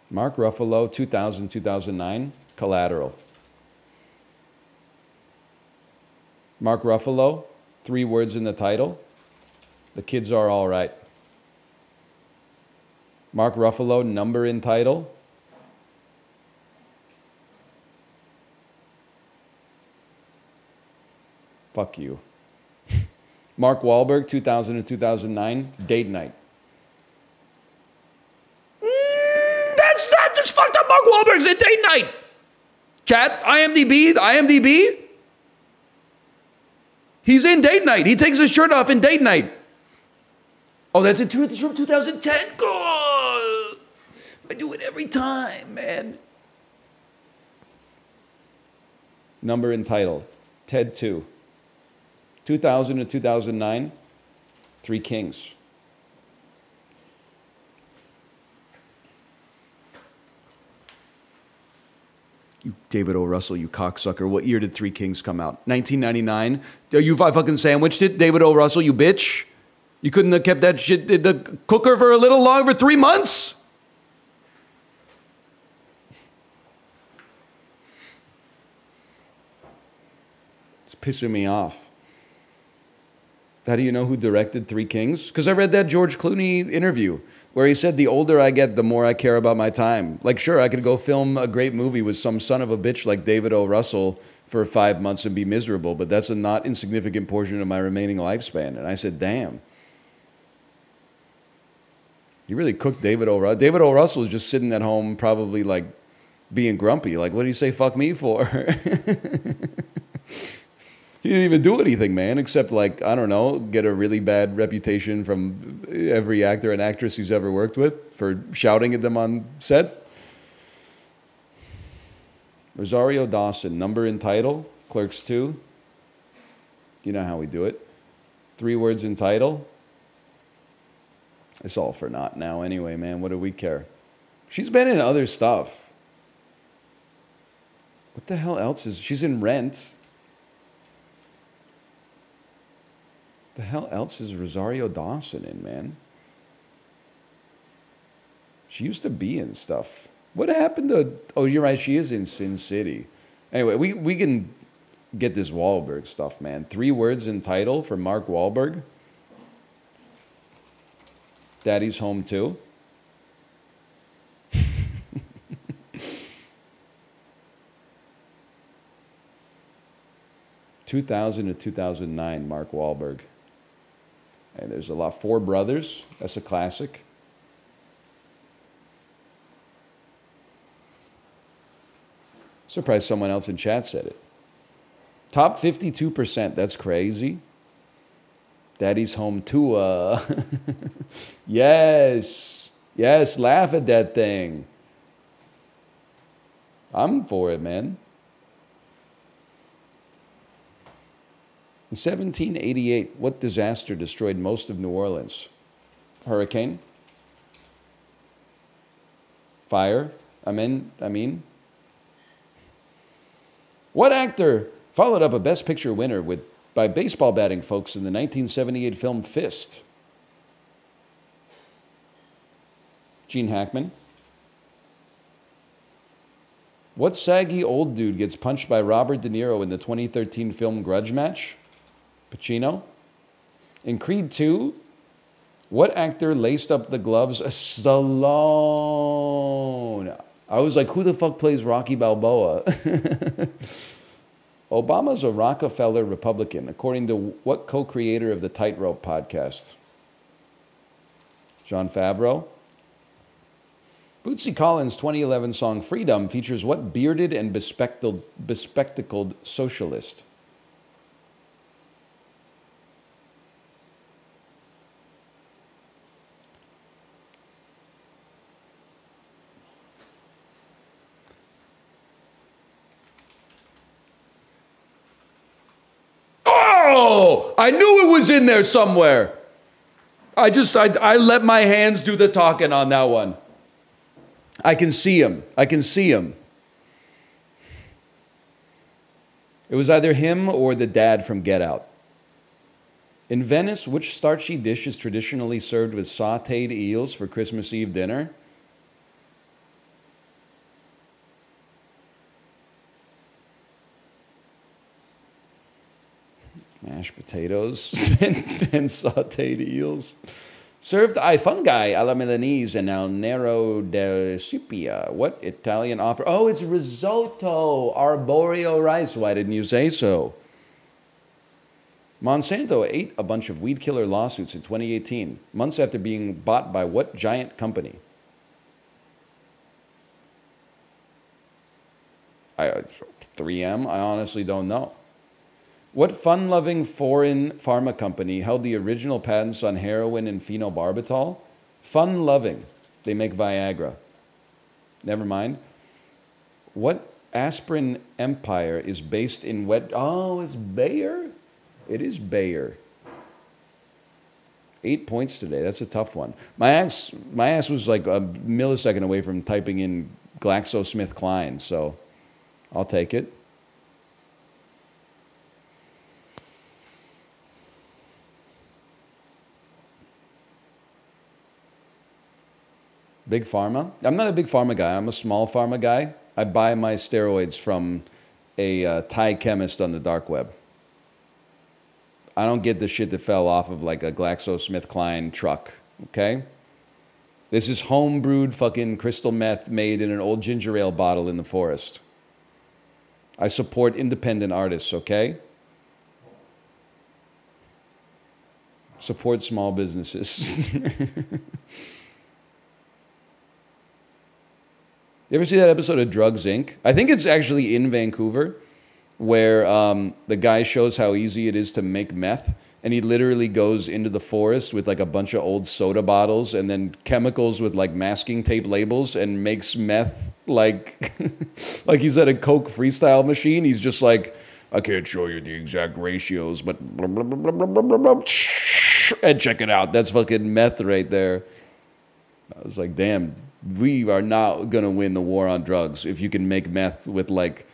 Mark Ruffalo, 2000, 2009, Collateral. Mark Ruffalo, 3 words in the title. The Kids Are All Right. Mark Ruffalo, number in title. Fuck you. Mark Wahlberg, 2000 to 2009, Date Night. That's not just fucked up. Mark Wahlberg's in Date Night. Chat, IMDb. He's in Date Night. He takes his shirt off in Date Night. Oh, that's it's from 2010. God, I do it every time, man. Number and title, Ted 2. 2000 to 2009, 3 Kings. You David O. Russell, you cocksucker. What year did Three Kings come out? 1999? You fucking sandwiched it, David O. Russell, you bitch. You couldn't have kept that shit in the cooker for a little longer, for 3 months? It's pissing me off. How do you know who directed Three Kings? Because I read that George Clooney interview where he said, the older I get, the more I care about my time. Like, sure, I could go film a great movie with some son of a bitch like David O. Russell for 5 months and be miserable, but that's a not insignificant portion of my remaining lifespan. And I said, damn. You really cooked David O. Russell. David O. Russell is just sitting at home probably like being grumpy. Like, what do you say fuck me for? He didn't even do anything, man, except, like, I don't know, get a really bad reputation from every actor and actress he's ever worked with for shouting at them on set. Rosario Dawson, number and title, Clerks 2. You know how we do it. 3 words in title. It's all for naught now anyway, man. What do we care? She's been in other stuff. What the hell else is... She's in Rent. The hell else is Rosario Dawson in, man? She used to be in stuff. What happened to... Oh, you're right. She is in Sin City. Anyway, we can get this Wahlberg stuff, man. 3 words in title for Mark Wahlberg. Daddy's Home Too. 2000 to 2009, Mark Wahlberg. And there's a lot. 4 Brothers. That's a classic. Surprised someone else in chat said it. Top 52%. That's crazy. Daddy's Home Too. Yes. Yes, laugh at that thing. I'm for it, man. In 1788, what disaster destroyed most of New Orleans? Hurricane? Fire? I mean. What actor followed up a Best Picture winner by baseball batting folks in the 1978 film Fist? Gene Hackman. What saggy old dude gets punched by Robert De Niro in the 2013 film Grudge Match? Pacino. In Creed 2, what actor laced up the gloves? Stallone. I was like, who the fuck plays Rocky Balboa? Obama's a Rockefeller Republican, according to what co-creator of the Tightrope podcast? Jon Favreau. Bootsy Collins' 2011 song Freedom features what bearded and bespectacled socialist? Oh, I knew it was in there somewhere. I let my hands do the talking on that one. I can see him. I can see him. It was either him or the dad from Get Out. In Venice, which starchy dish is traditionally served with sautéed eels for Christmas Eve dinner? Mashed potatoes and sautéed eels. Served ai funghi alla Milanese and al nero del Scipia. What Italian offer? Oh, it's risotto, arborio rice. Why didn't you say so? Monsanto ate a bunch of weed killer lawsuits in 2018, months after being bought by what giant company? 3M? I honestly don't know. What fun-loving foreign pharma company held the original patents on heroin and phenobarbital? Fun-loving. They make Viagra. Never mind. What aspirin empire is based in Oh, it's Bayer? It is Bayer. 8 points today. That's a tough one. My ass was like a millisecond away from typing in GlaxoSmithKline, so I'll take it. Big pharma? I'm not a big pharma guy. I'm a small pharma guy. I buy my steroids from a Thai chemist on the dark web. I don't get the shit that fell off of like a GlaxoSmithKline truck, okay? This is home-brewed fucking crystal meth made in an old ginger ale bottle in the forest. I support independent artists, okay? Support small businesses. You ever see that episode of Drugs, Inc.? I think it's actually in Vancouver, where the guy shows how easy it is to make meth, and he literally goes into the forest with like a bunch of old soda bottles and then chemicals with like masking tape labels and makes meth like like he's at a Coke freestyle machine. He's just like, I can't show you the exact ratios, but blah, blah, blah, blah, blah, blah, blah, and check it out. That's fucking meth right there. I was like, damn, we are not going to win the war on drugs if you can make meth with like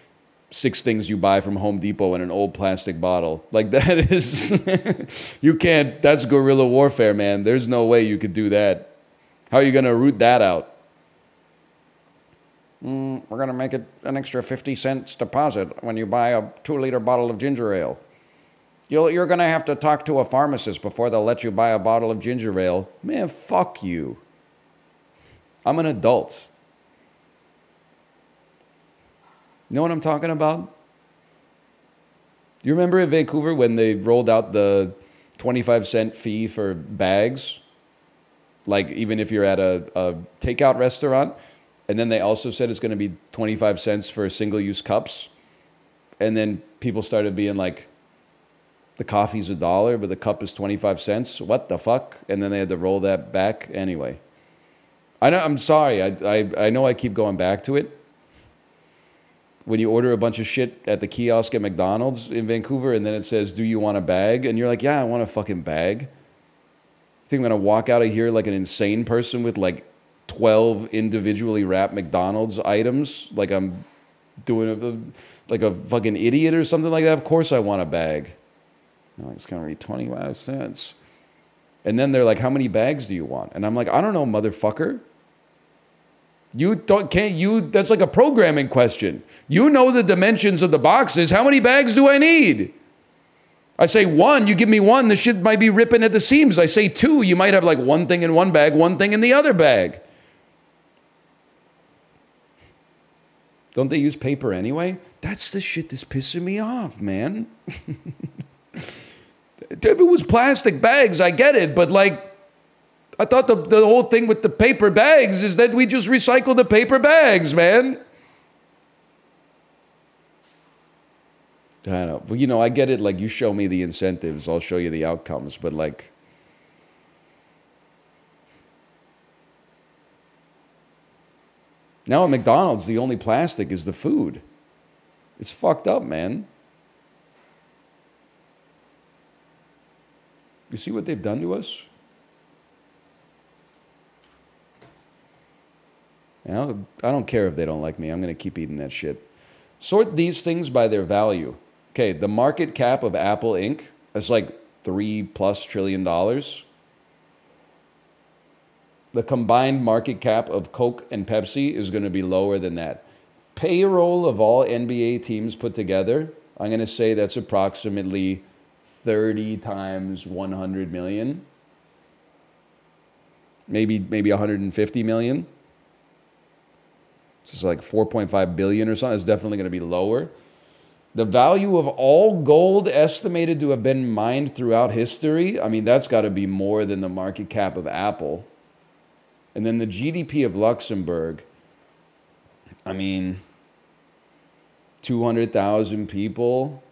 6 things you buy from Home Depot in an old plastic bottle. Like that is, you can't, that's guerrilla warfare, man. There's no way you could do that. How are you going to root that out? We're going to make it an extra 50 cents deposit when you buy a 2-liter bottle of ginger ale. You're going to have to talk to a pharmacist before they'll let you buy a bottle of ginger ale. Man, fuck you. I'm an adult. You know what I'm talking about? You remember in Vancouver when they rolled out the 25-cent fee for bags? Like even if you're at a takeout restaurant, and then they also said it's going to be 25 cents for single-use cups. And then people started being like, the coffee's $1, but the cup is 25 cents. What the fuck? And then they had to roll that back anyway. I know, I'm sorry. I know I keep going back to it. When you order a bunch of shit at the kiosk at McDonald's in Vancouver, and then it says, do you want a bag? And you're like, yeah, I want a fucking bag. You think I'm going to walk out of here like an insane person with like 12 individually wrapped McDonald's items? Like I'm doing like a fucking idiot or something like that? Of course I want a bag. No, it's going to be 25 cents. And then they're like, how many bags do you want? And I'm like, I don't know, motherfucker. That's like a programming question. You know the dimensions of the boxes. How many bags do I need? I say 1, you give me 1, the shit might be ripping at the seams. I say 2, you might have like 1 thing in one bag, 1 thing in the other bag. Don't they use paper anyway? That's the shit that's pissing me off, man. If it was plastic bags, I get it, but like, I thought the whole thing with the paper bags is that we just recycle the paper bags, man. I don't know. Well, you know, I get it. Like, you show me the incentives, I'll show you the outcomes. But like, now at McDonald's, the only plastic is the food. It's fucked up, man. You see what they've done to us? You know, I don't care if they don't like me. I'm going to keep eating that shit. Sort these things by their value. Okay, the market cap of Apple Inc. is like $3+ trillion. The combined market cap of Coke and Pepsi is going to be lower than that. Payroll of all NBA teams put together, I'm going to say that's approximately 30 times 100 million. Maybe 150 million. It's like 4.5 billion or something. It's definitely going to be lower. The value of all gold estimated to have been mined throughout history, I mean, that's got to be more than the market cap of Apple. And then the GDP of Luxembourg, I mean, 200,000 people.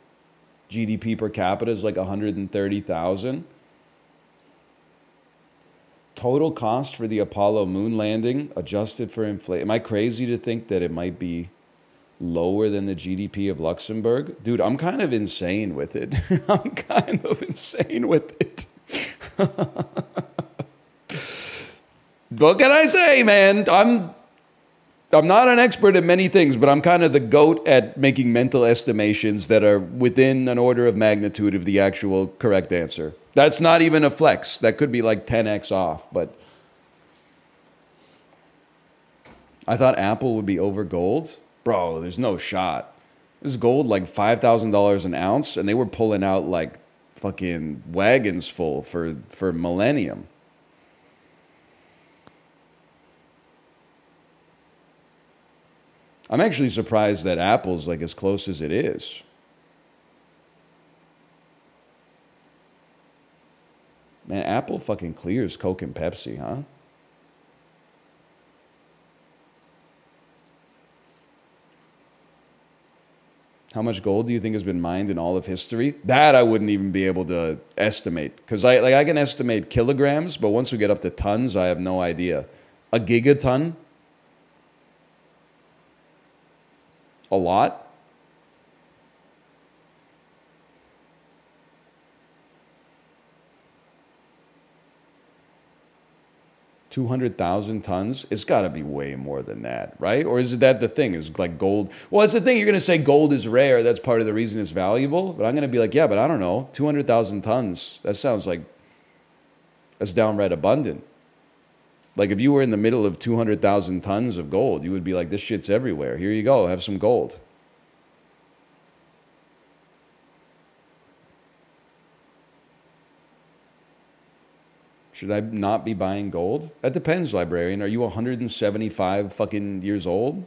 GDP per capita is like 130,000. Total cost for the Apollo moon landing, adjusted for inflation. Am I crazy to think that it might be lower than the GDP of Luxembourg? Dude, I'm kind of insane with it. I'm kind of insane with it. What can I say, man? I'm I'm not an expert at many things, but I'm kind of the GOAT at making mental estimations that are within an order of magnitude of the actual correct answer. That's not even a flex. That could be like 10x off, but I thought Apple would be over gold. Bro, there's no shot. This gold like $5,000 an ounce, and they were pulling out like fucking wagons full for Millennium. I'm actually surprised that Apple's like as close as it is. Man, Apple fucking clears Coke and Pepsi, huh? How much gold do you think has been mined in all of history? That I wouldn't even be able to estimate. Because I can estimate kilograms, but once we get up to tons, I have no idea. A gigaton? A lot? 200,000 tons? It's got to be way more than that, right? Or is that the thing? Is like gold? Well, that's the thing. You're going to say gold is rare. That's part of the reason it's valuable. But I'm going to be like, yeah, but I don't know. 200,000 tons. That sounds like that's downright abundant. Like if you were in the middle of 200,000 tons of gold, you would be like, this shit's everywhere. Here you go. Have some gold. Should I not be buying gold? That depends, librarian. Are you 175 fucking years old?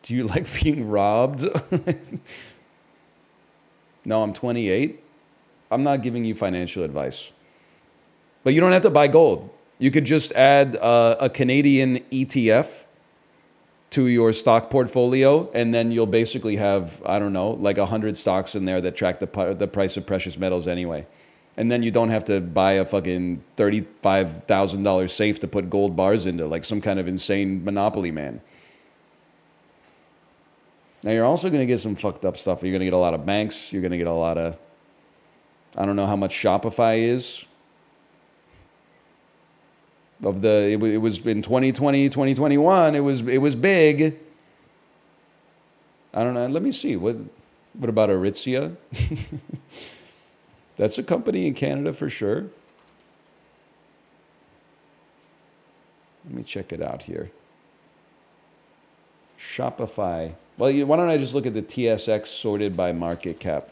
Do you like being robbed? No, I'm 28. I'm not giving you financial advice. But you don't have to buy gold. You could just add a Canadian ETF to your stock portfolio, and then you'll basically have, I don't know, like 100 stocks in there that track the price of precious metals anyway. And then you don't have to buy a fucking $35,000 safe to put gold bars into, like some kind of insane monopoly man. Now, you're also going to get some fucked up stuff. You're going to get a lot of banks. You're going to get a lot of, I don't know how much Shopify is. It was in 2020, 2021, it was big. I don't know. Let me see. What about Aritzia? That's a company in Canada for sure. Let me check it out here. Shopify. Well, why don't I just look at the TSX sorted by market cap?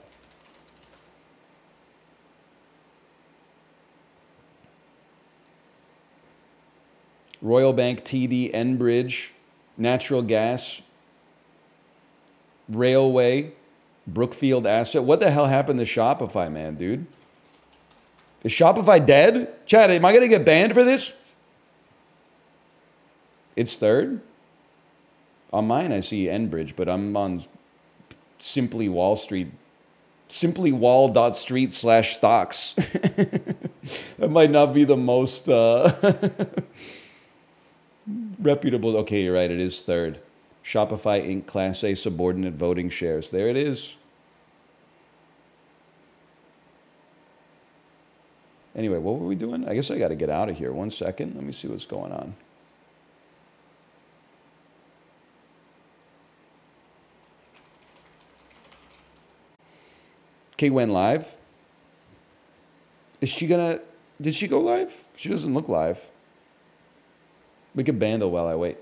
Royal Bank, TD, Enbridge, natural gas, railway, Brookfield Asset. What the hell happened to Shopify, man, dude? Is Shopify dead? Chad, am I going to get banned for this? It's third? On mine, I see Enbridge, but I'm on Simply Wall Street. Simplywall.street/stocks. That might not be the most reputable. Okay, you're right. It is third. Shopify Inc. Class A subordinate voting shares. There it is. Anyway, what were we doing? I guess I got to get out of here. 1 second. Let me see what's going on. Kate went live. Is she gonna... Did she go live? She doesn't look live. We could ban though while I wait.